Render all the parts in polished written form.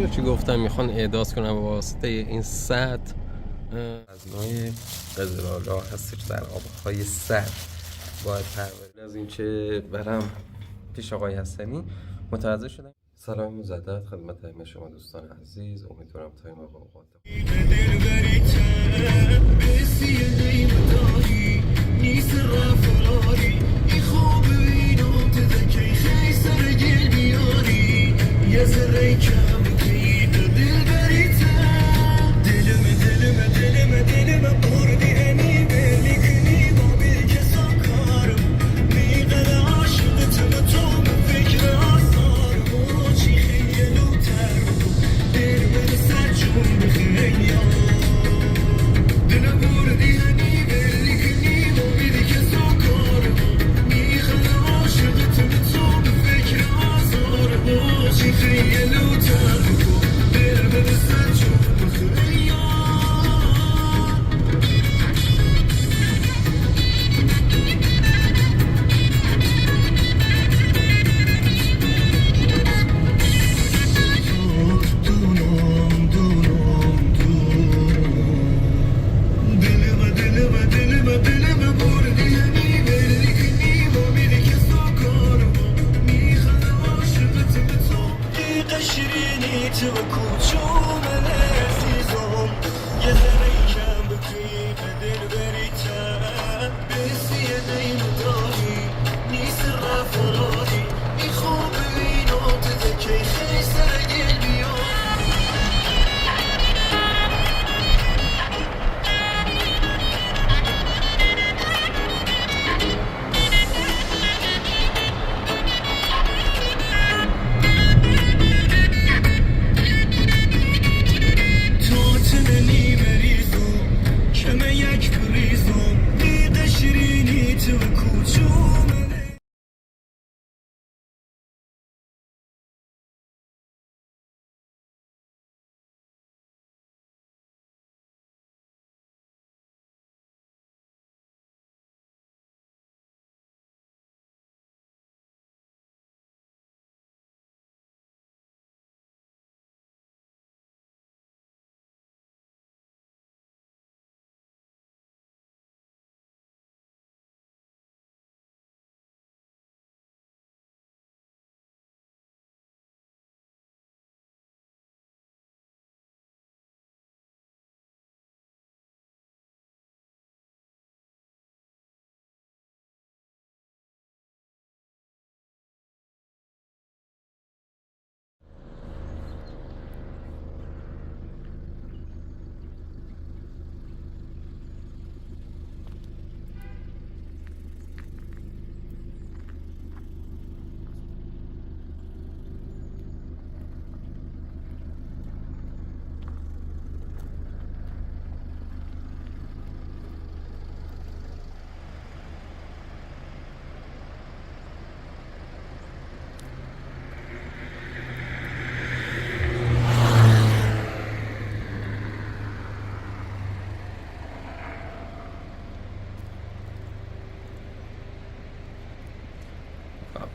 میدونی چی گفتم؟ میخوان اعداد کنم واسطه این سد از نوع قزلالا هستش در آبهای سد باید پرورش. از این که برم پیش آقای حسنی متوجه شدم. سلام مجدد خدمت همه شما دوستان عزیز، امیدوارم تایم و اوقات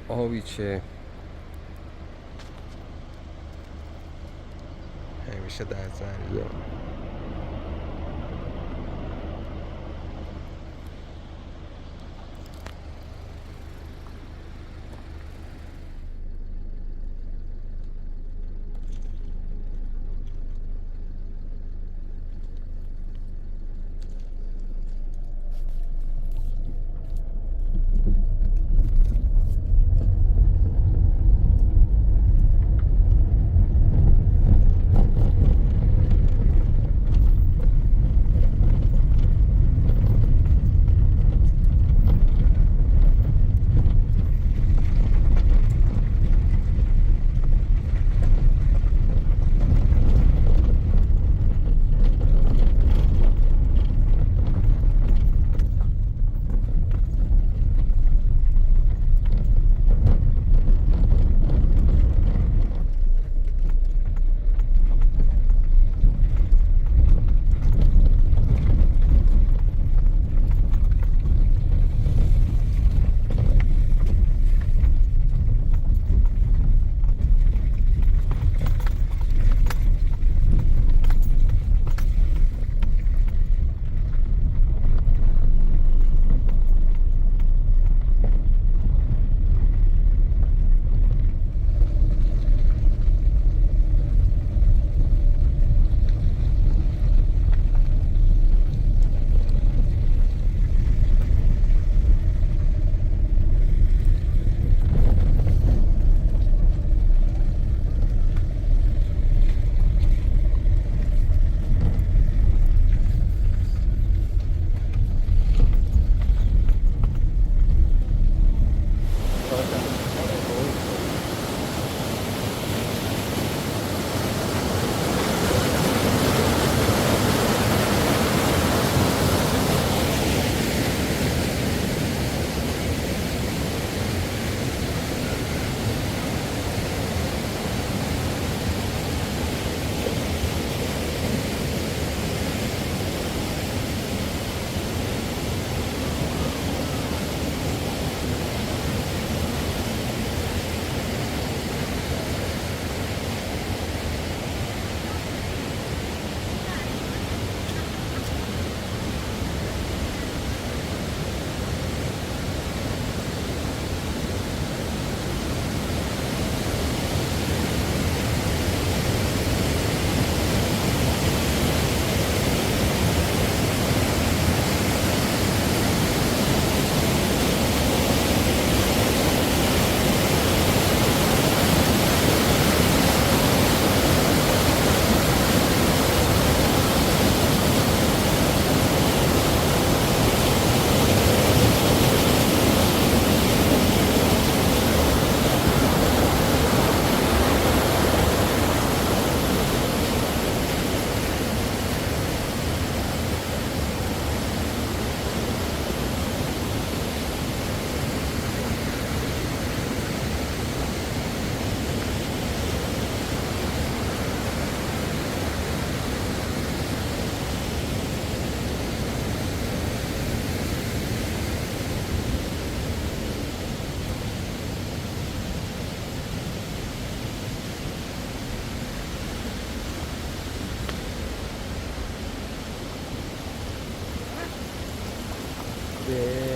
آبی که همیشه در جریان. به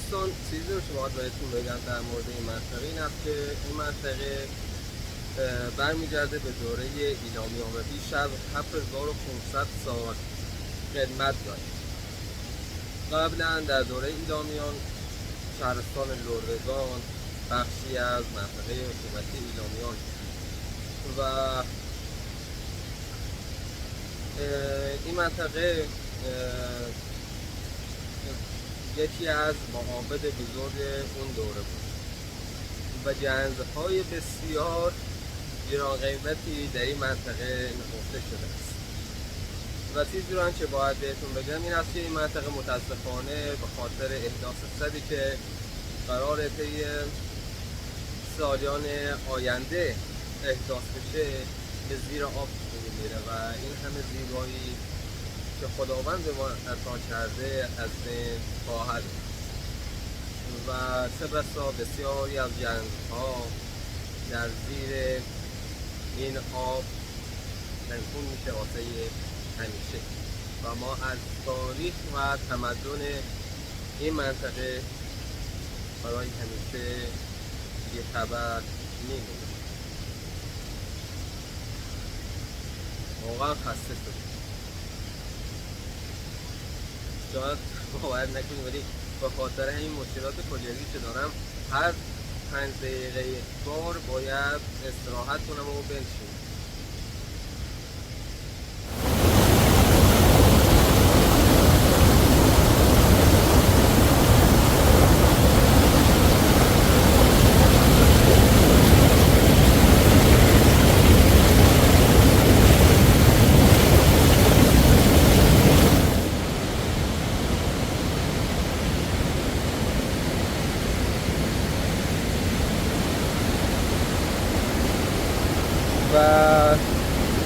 دوستان چیزی رو که باید بهتون بگم در مورد این منطقه این است که این منطقه برمیگرده به دوره ایلامیان و بیش از 7500 سال قدمت داره. قبلا در دوره ایلامیان شهرستان لردگان بخشی از منطقه حکومتی ایلامیان و این منطقه یکی از معابد بزرگ اون دوره بود و گنج‌های بسیار گران قیمتی در این منطقه نهفته شده است و چیزی رو که باید بهتون بگم این است که این منطقه متاسفانه به خاطر احداث سدی که قرار طی سالیان آینده احداث بشه به زیر آب میره و این همه زیبایی که خداوند به ما عطا کرده از بین خواهد و چه بسا بسیاری از گنج‌ها در زیر این آب منفون میشه واسه همیشه و ما از تاریخ و تمدن این منطقه برای همیشه یه خبر میمونه. واقعا خسته شد، شاید باور نکنید ولی به خاطر این مشکلات کلیوی که دارم هر 5 دقیقه بار باید استراحت کنم و بنشینم. و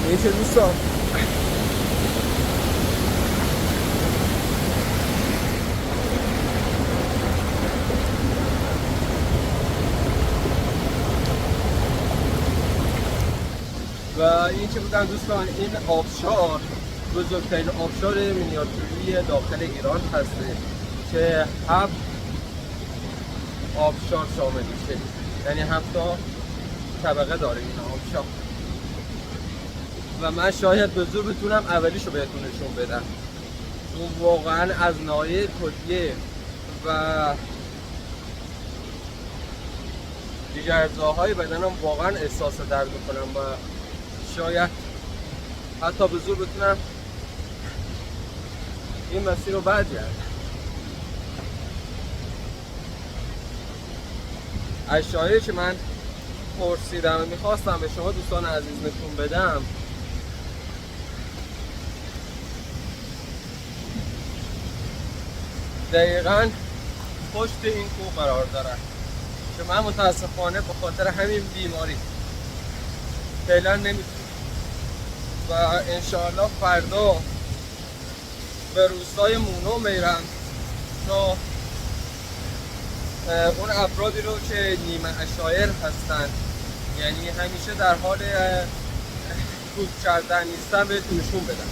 این که دوستان و این که بودن دوستان این آبشار بزرگترین آبشار مینیاتوری داخل ایران هسته که 7 آبشار شامل میشه، یعنی 7 طبقه داره این آبشار و من شاید به زور بتونم اولیشو بهتون نشون بدم. اون واقعا از ناحیه کلیه و دیگر اجزاهای بدنم واقعا احساس درد میکنم و شاید حتی به زور بتونم این مسیر رو برگردم. از شایعی که من پرسیدم و میخواستم به شما دوستان عزیز نشون بدم دقیقاً پشت این کوه قرار دارن که من متاسفانه به خاطر همین بیماری فعلا نمیتونم و انشاءالله فردا به روستای مونو میرم تا اون افرادی رو که نیمه اشایر هستن، یعنی همیشه در حال کوک کردن نیستن، بهتون نشون بدم.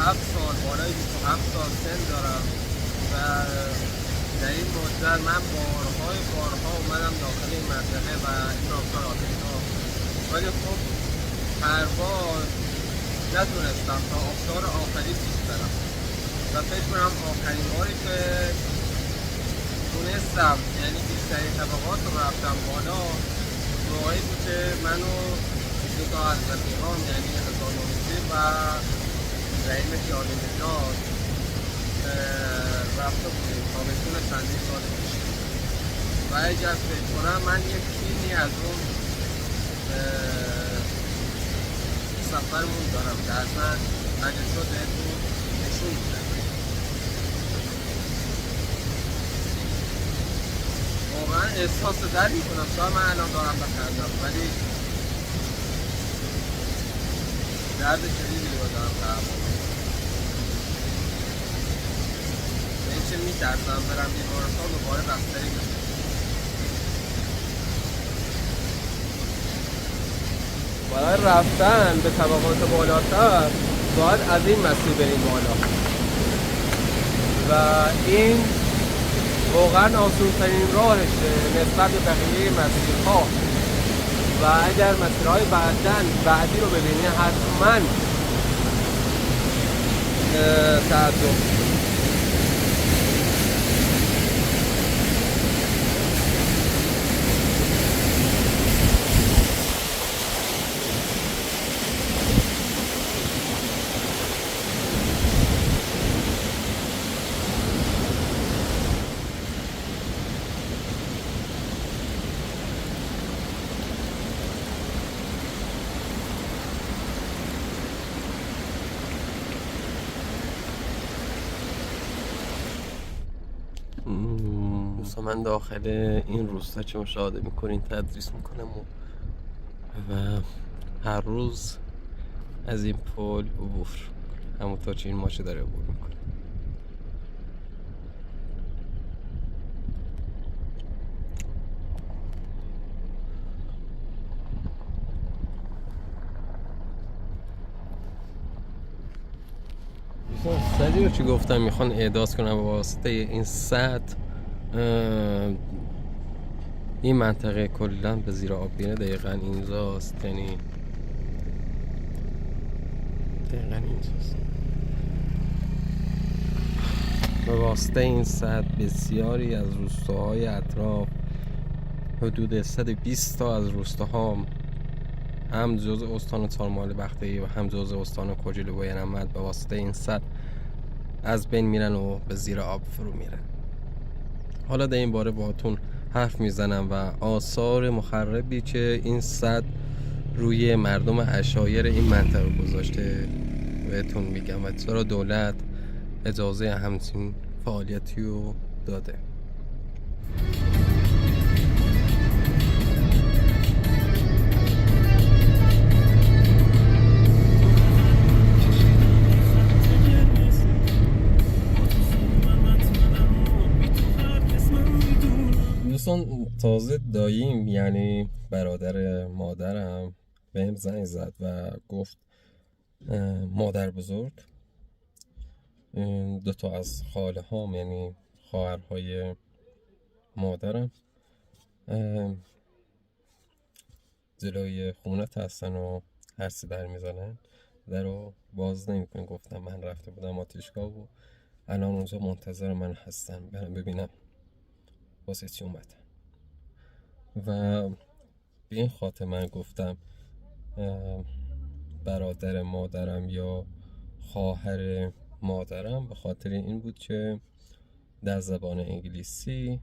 27 سال، بالای 27 سال سن دارم و در این مدت من بارها اومدم داخل این منطقه و این آبشار آتش‌ها، ولی خب هر بار نتونستم تا آبشار آخری پیش برم و فکر کنم آخرین باری که تونستم یعنی بیشترین طبقات رو رفتم بالا موقعی بود که منو دو تا از رفیقام یعنی حسان نومیسی و رحیم خیالی نژاد رفته بودیم تابستون چندین سال پیش و اگر فکر کنم من یک فیلمی از اون سفرمون دارم که حتما اگر شد بهتون نشون میدم. واقعا احساس درد میکنم، شاید من الان دارم بخندم ولی درد شدیدی رو دارم تحمل میکنم. این چه میترسم برم بیمارستان دوباره بستری بشم. برای رفتن به طبقات بالاتر باید از این مسیر بریم بالا و این واقعا آسون‌ترین راهشه نسبت به بقیه مسیرها و اگر مسیرهای بعدی رو ببینی حتما تعجب. من داخل این روستا چه مشاهده میکنین تدریس میکنم و هر روز از این پل عبور همونطور که این ماشه داره عبور میکنه. سریع رو چی گفتم میخوان اعداد کنم با واسطه این سد این منطقه کلا به زیر آب میره. دقیقا اینجاست، یعنی دقیقا اینجاست. به واسطه این سد بسیاری از روستاهای اطراف، حدود 120 تا از روستاها هم جزء استان تارمال بختیاری و هم جزء استان کجل بویرمد به واسطه این سد از بین میرن و به زیر آب فرو میرن. حالا در این باره باهاتون حرف میزنم و آثار مخربی که این سد روی مردم عشایر این منطقه گذاشته بهتون میگم و چرا دولت اجازه همچین فعالیتی رو داده. دوستان تازه داییم یعنی برادر مادرم بهم زنگ زد و گفت مادر بزرگ دو تا از خاله هام یعنی خواهرهای مادرم جلوی خونت هستن و هرسی در میزنن، در رو باز نمیکنن. گفتم من رفته بودم آتیشگاه و الان اونجا منتظر من هستن برم ببینم واسه چی اومدن و به این خاطر من گفتم برادر مادرم یا خواهر مادرم، به خاطر این بود که در زبان انگلیسی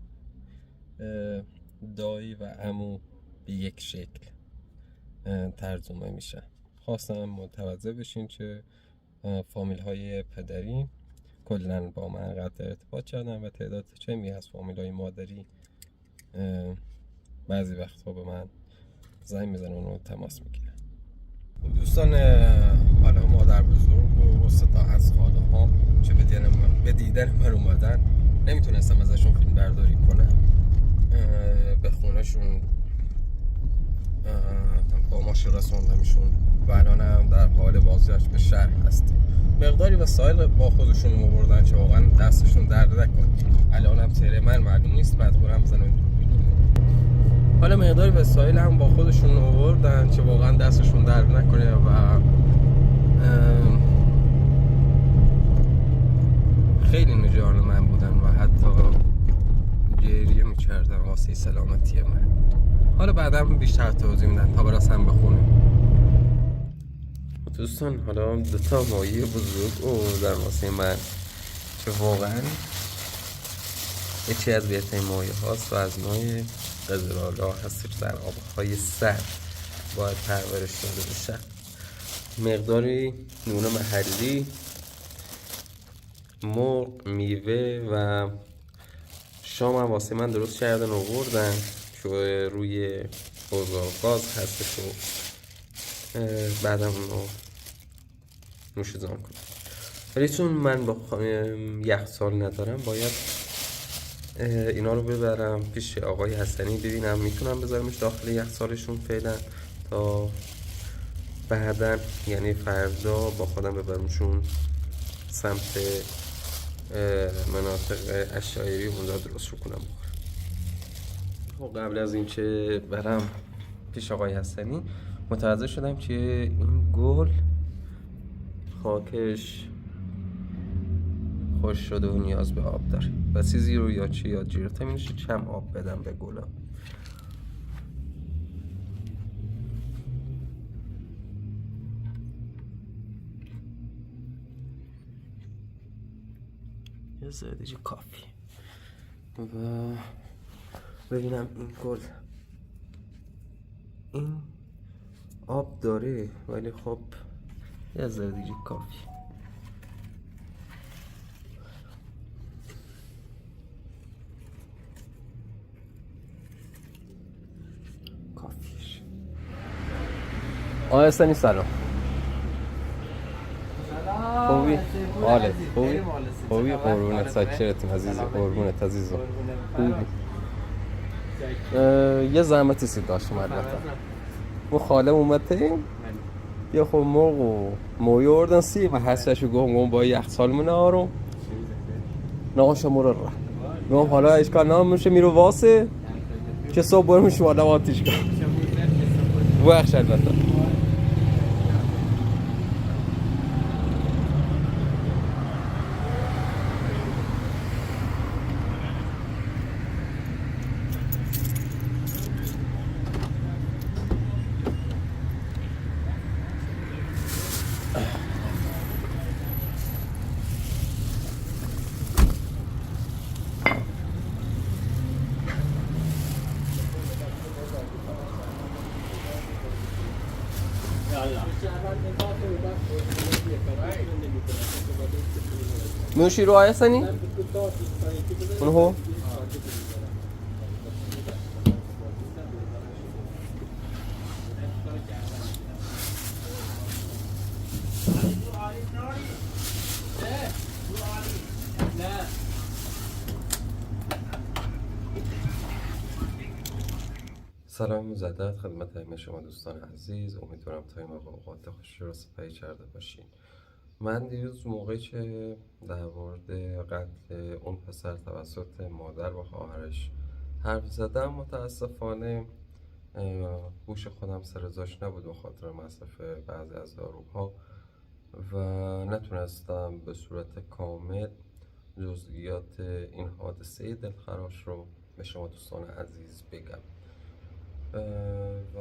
دایی و عمو به یک شکل ترجمه میشه. خواستم متوجه بشین که فامیل های پدری کلن با من قطع ارتباط کردن و تعداد کمی از فامیل های مادری بعضی وقتها به من زنگ میزنن و تماس میگیرن. دوستان حالا مادر بزرگ و ستا از خاله ها که به دیدن من اومدن، نمیتونستم ازشون فیلم برداری کنم. به خونهشون با ماشین رسوندمشون و الان هم در حال بازگشت به شهر هستیم. مقداری وسایل با خودشون آوردن که واقعا دستشون درد نکنه. الان هم تره من معلوم نیست، مجبورم بزنم. حالا مقداری وسایل هم با خودشون آوردن که واقعا دستشون درد نکنه و خیلی نگران من بودن و حتی گریه میکردن واسه سلامتی من. حالا بعدا بیشتر توضیح میدن تا برسم به خونه. دوستان حالا 2 ماهی بزرگ آوردن واسه من که واقعا یکی از بهترین ماهی هاست و از ماهی قزلالا هستش در آبهای سرد باید پرورش داده بشه. مقداری نون محلی، مرغ، میوه و شام هم واسه من درست کردن و آوردن که روی بزرگاز هستش و بعدم اونو نوشیدن کنم. ولی چون من با یخچال ندارم باید اینا رو ببرم پیش آقای حسنی ببینم میتونم بذارمش داخل یخچالشون فعلا تا بعدن، یعنی فردا با خودم ببرمشون سمت مناطق اشایری اونجا درست رو کنم. قبل از اینکه برم پیش آقای حسنی متوجه شدم که این گل خاکش خوش شده و نیاز به آب داره و چیزی رو یا چی یا جیرته میشه کم آب بدم به گلا. یه زردیجی کافی و ببینم این گل این آب داره ولی خب یه زردیجی کافی. کافیش. آقای حسنی سلام. خوبی؟ حالت خوبی؟ خوبی؟ قربونت ساکرتیم عزیز، قربونت عزیزم. خوبی؟ یه زحمتی سی داشتم البته. ما خاله اومده یه خب مرغ و موی آوردن سی و هستشو گم با یخچال منه آروم ناقاش مرر را گم حالا اشکال نام میشه میرو واسه که صبح برم شوالا آتیش کن وقش البته. نوشی رو آیا سنی؟ اونهو؟ سلام مجدد خدمت همه شما دوستان عزیز. امیدوارم تا این اوقات خوشی رو سپری کرده باشین. من دیروز موقعی که در مورد قتل اون پسر توسط مادر و خواهرش حرف زدم متاسفانه گوش خودم سر جاش نبود به خاطر مصرف بعضی از داروها و نتونستم به صورت کامل جزئیات این حادثه دلخراش رو به شما دوستان عزیز بگم و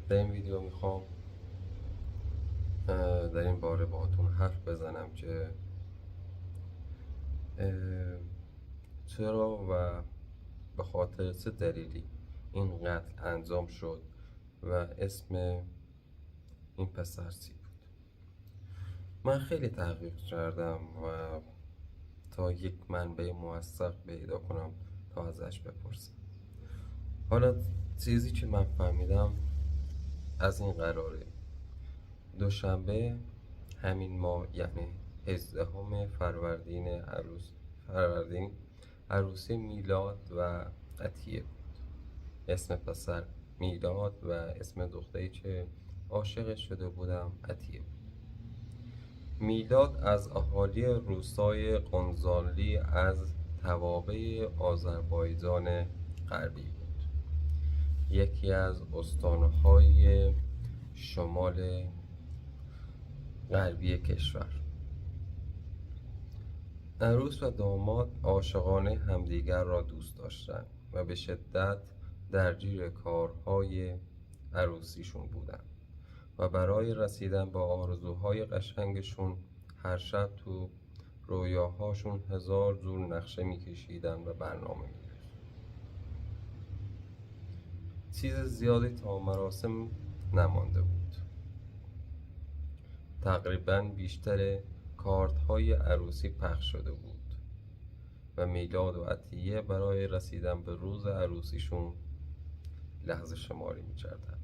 در این ویدیو میخوام در این باره باهاتون حرف بزنم که چرا و به خاطر چه دلیلی این قتل انجام شد و اسم این پسر چی بود. من خیلی تحقیق کردم و تا یک منبع موثق پیدا کنم تا ازش بپرسم. حالا چیزی که من فهمیدم از این قراره: دوشنبه همین ماه یعنی 18 فروردین عروسی میلاد و عطیه بود. اسم پسر میلاد و اسم دختری که عاشقش شده بودم عطیه بود. میلاد از اهالی روستای قنزالی از توابع آذربایجان غربی بود، یکی از استانهای شمال غربی کشور. عروس و داماد عاشقانه همدیگر را دوست داشتند و به شدت درگیر کارهای عروسیشون بودند و برای رسیدن به آرزوهای قشنگشون هر شب تو رویاهاشون هزار جور نقشه میکشیدن و برنامه می‌ریختن. چیز زیادی تا مراسم نمانده بود. تقریباً بیشتر کارت‌های عروسی پخش شده بود و میلاد و عطیه برای رسیدن به روز عروسیشون لحظه شماری می‌کردند.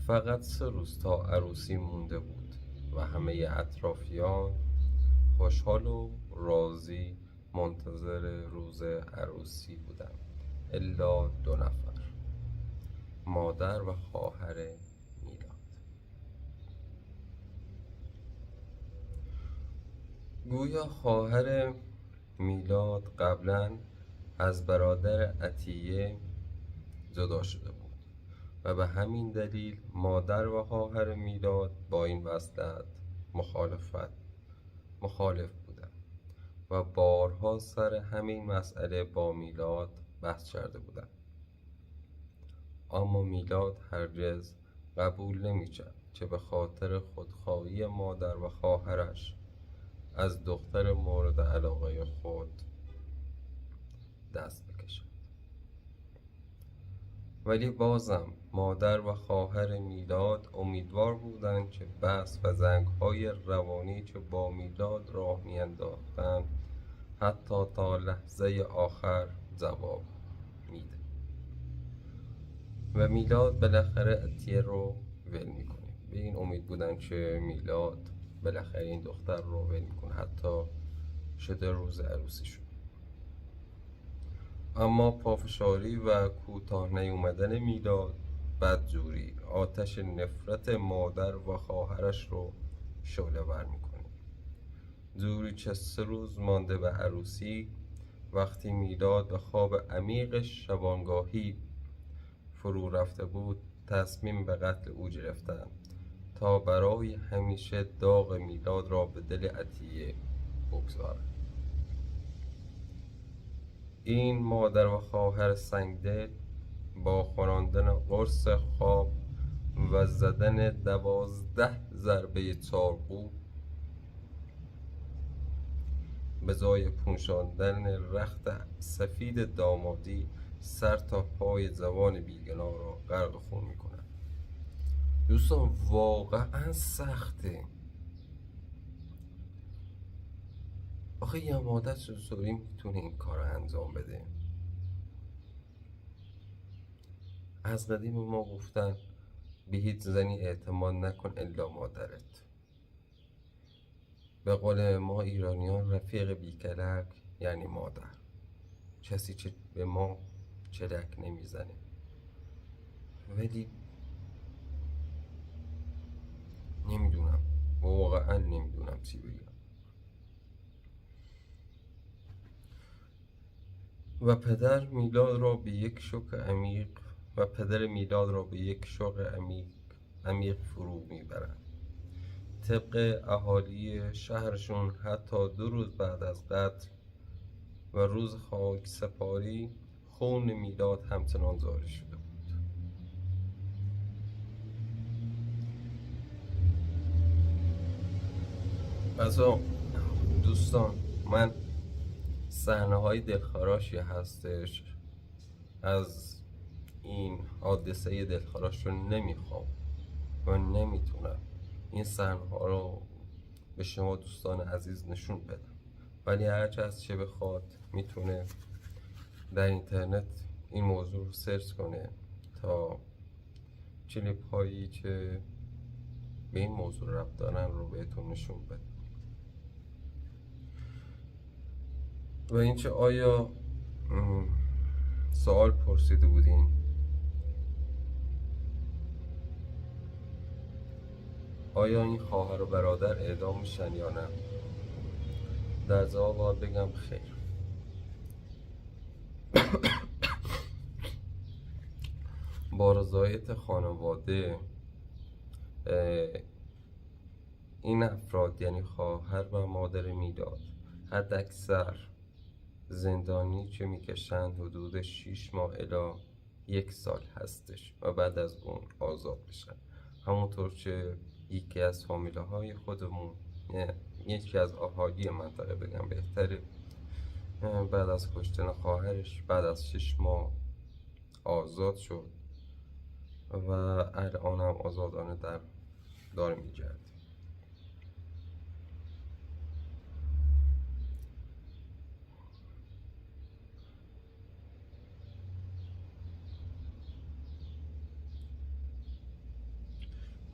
فقط 3 روز تا عروسی مونده بود و همه اطرافیان خوشحال و راضی منتظر روز عروسی بودند الا 2 نفر، مادر و خواهر میلاد. گویا خواهر میلاد قبلا از برادر عطیه جدا شده بود و به همین دلیل مادر و خواهر میلاد با این وصلت مخالف بودند و بارها سر همین مسئله با میلاد بحث کرده بودند. اما میلاد هرگز قبول نمی‌کرد که به خاطر خودخواهی مادر و خواهرش از دختر مورد علاقه خود دست بکشد. ولی بازم مادر و خواهر میلاد امیدوار بودند که بحث و زنگ‌های روانی که با میلاد راه می‌انداختند حتی تا لحظه آخر جواب میده و میلاد بالاخره عطیه رو ول میکنه. به این امید بودن که میلاد بالاخره این دختر رو ول میکنه حتی شده روز عروسیشون. اما پافشاری و کوتاه نیومدن میلاد بدجوری آتش نفرت مادر و خواهرش رو شعله ور میکنه. جوری که 3 روز مانده به عروسی، وقتی میلاد به خواب عمیق شبانگاهی فرو رفته بود، تصمیم به قتل او گرفتند تا برای همیشه داغ میلاد را به دل عطیه بگذارند. این مادر و خواهر سنگدل با خواندن قرص خواب و زدن 12 ضربه چاقو به جای پوشاندن رخت سفید دامادی سر تا پای جوان بیگناه را غرق خون میکنند. دوستان واقعا سخته. آخه یه مادر چطوری میتونه این کار رو انجام بده؟ از قدیم ما گفتن به هیچ زنی اعتماد نکن الا مادرت. به قول ما ایرانیان رفیق بیکلک یعنی مادر، کسی که به ما چلک نمیزنه. ولی نمیدونم، واقعا نمیدونم چی بگم. و پدر میلاد را به یک شوک عمیق فرو میبرند. طبق اهالی شهرشون حتی 2 روز بعد از قتل و روز خاک سپاری خون میلاد همچنان جاری شده بود. مثلا دوستان، من صحنه های دلخراشی هستش از این حادثه دلخراش رو نمیخوام و نمیتونم این صحنه ها رو به شما دوستان عزیز نشون بدم، ولی هر کس چه بخواد میتونه در اینترنت این موضوع رو سرچ کنه تا کلیپ هایی که به این موضوع ربط دارن رو بهتون نشون بده. و اینکه آیا سوال پرسیده بودین آیا این خواهر و برادر اعدام میشن یا نه؟ در جواب باید بگم خیر. با رضایت خانواده این افراد، یعنی خواهر و مادر میلاد، حد اکثر زندانی که میکشند حدود 6 ماه الی 1 سال هستش و بعد از اون آزاد بشن. همونطور که یکی از فامیله های خودمون، یکی از اهالی منطقه بگم بهتره، بعد از کشتن خواهرش بعد از 6 ماه آزاد شد و الان هم آزادانه داره میگرد.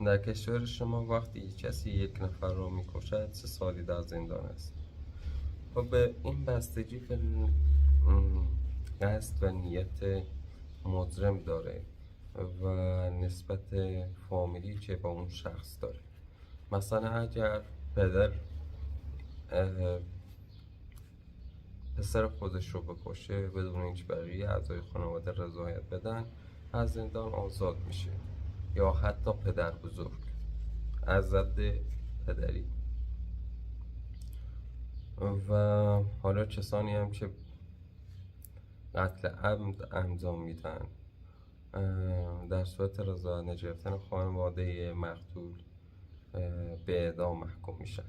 در کشور شما وقتی کسی یک نفر را میکشد 3 سالی در زندان است. و به این بستگی به قصد و نیت مجرم داره و نسبت فامیلی که با اون شخص داره. مثلا اگر پدر پسر خودش رو بکشه بدون اینکه بقیه اعضای خانواده رضایت بدن، از زندان آزاد میشه. یا حتی پدر بزرگ از ضد پدری. و حالا کسانی هم که قتل عمد انجام میدن در صورت رضایت نگرفتن خانواده مقتول به اعدام محکوم میشن.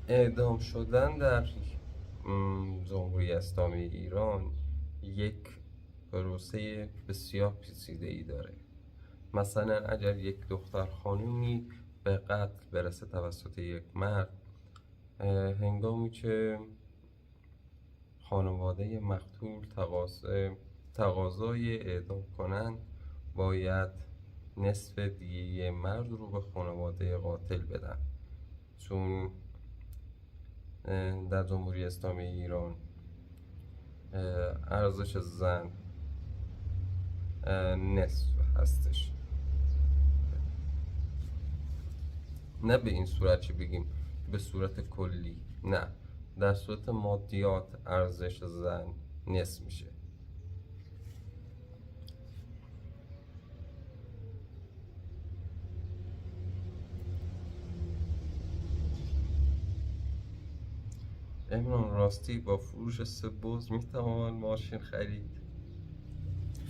اعدام شدن در جمهوری اسلامی ایران یک پروسه بسیار پیچیده‌ای داره. مثلا اگر یک دختر خانومی به قتل برسه توسط یک مرد، هنگامی که خانواده مقتول تقاضای اعدام کنند، باید نصف دیه مرد رو به خانواده قاتل بدن، چون در جمهوری اسلامی ایران ارزش زن نصف هستش. نه به این صورت که بگیم به صورت کلی، نه، در صورت مادیات ارزش زن نصف میشه. امران راستی با فروش 3 بز میتوان ماشین خرید؟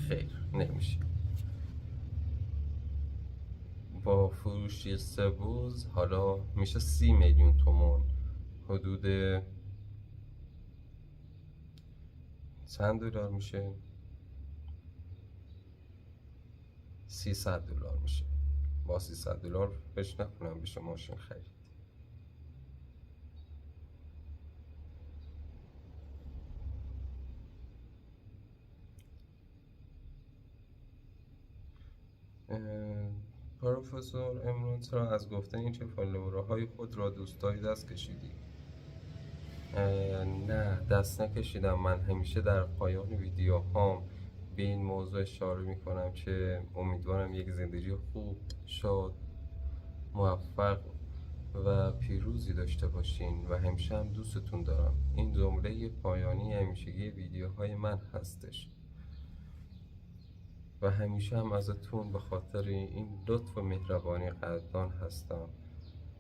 خیر، نمیشه. با فروش 3 بز حالا میشه 30 میلیون تومان، حدود چند دلار میشه؟ 300 دلار میشه. با 300 دلار فکر نکنم بشه ماشین خرید. پروفسور امران چرا از گفتن این که فالوورهای خود را دوست داری دست کشیدی؟ نه، دست نکشیدم. من همیشه در پایان ویدیوهام به این موضوع اشاره میکنم که امیدوارم یک زندگی خوب، شاد، موفق و پیروزی داشته باشین و همیشه هم دوستتون دارم. این جمله پایانی همیشگی ویدیوهای من هستش و همیشه هم ازتون به خاطر این لطف و مهربانی قدردان هستم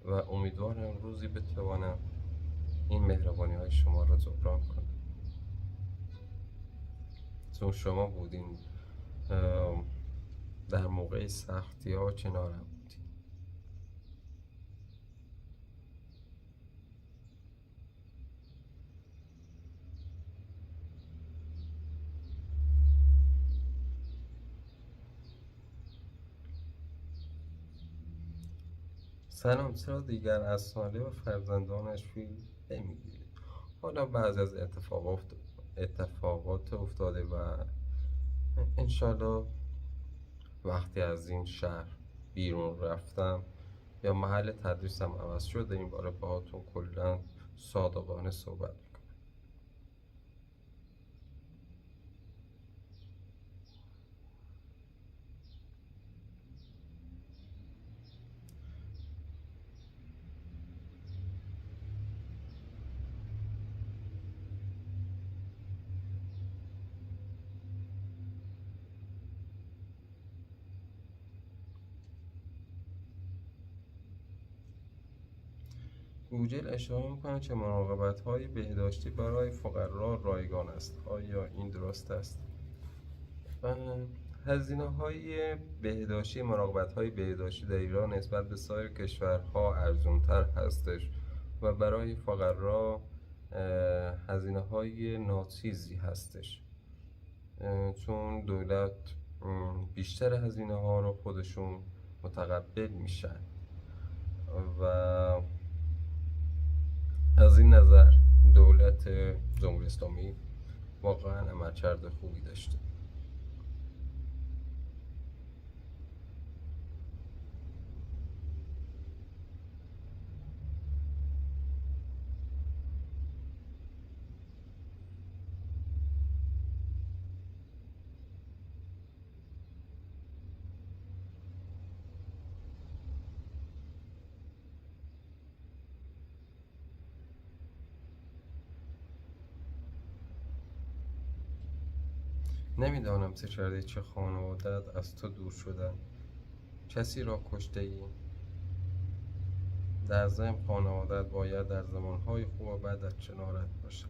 و امیدوارم روزی بتوانم این مهربانی های شما را جبران کنم، چون شما بودین در موقع سختی ها کنارم بودین. سلام، چرا دیگر از ساله و فرزندانش فیلم نمیگیرید؟ حالا بعضی از اتفاقات افتاده و انشالله وقتی از این شهر بیرون رفتم یا محل تدریسم عوض شده، این باره باهاتون کلا صادقانه صحبت میکنم. گوگل اشاره میکنه که مراقبت‌های بهداشتی برای فقرا رایگان است. آیا این درست است؟ هزینه‌های بهداشتی، مراقبت‌های بهداشتی در ایران نسبت به سایر کشورها ارزان‌تر هستش و برای فقرا هزینه‌های ناچیزی هستش، چون دولت بیشتر هزینه‌ها رو خودشون متقبل میشن و از این نظر دولت جمهوری اسلامی واقعا عملکرد خوبی داشته. نمیدانم چه کردی، چه خانواده‌ات از تو دور شدن، کسی را کشته ای؟ در ضمن خانواده‌ات باید در زمانهای خوب و بد از کنارت باشه.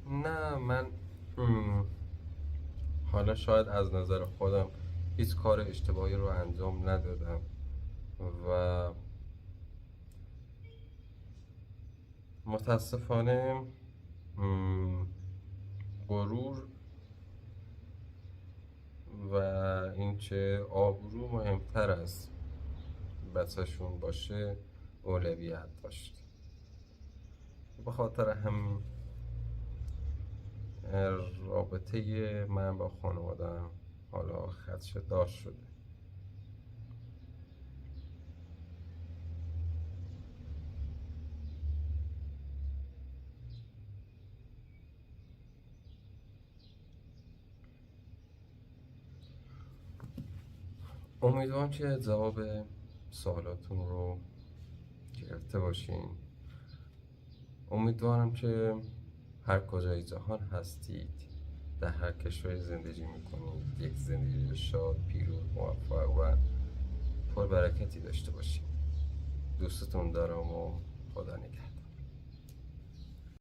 نه من حالا شاید از نظر خودم هیچ کار اشتباهی رو انجام ندادم و متاسفانه غرور و اینکه آبرو مهمتر از بچه‌شون باشه اولویت داشت. به خاطر هم رابطه من با خانواده‌ام حالا خدشه‌دار شده. امیدوارم که جواب سوالاتون رو گرفته باشین. امیدوارم که هر کجای جهان هستید، در هر کشوری زندگی میکنید، یک زندگی شاد، پیروز، موفق و پربرکتی داشته باشید. دوستتون دارم و خدا نگهدار.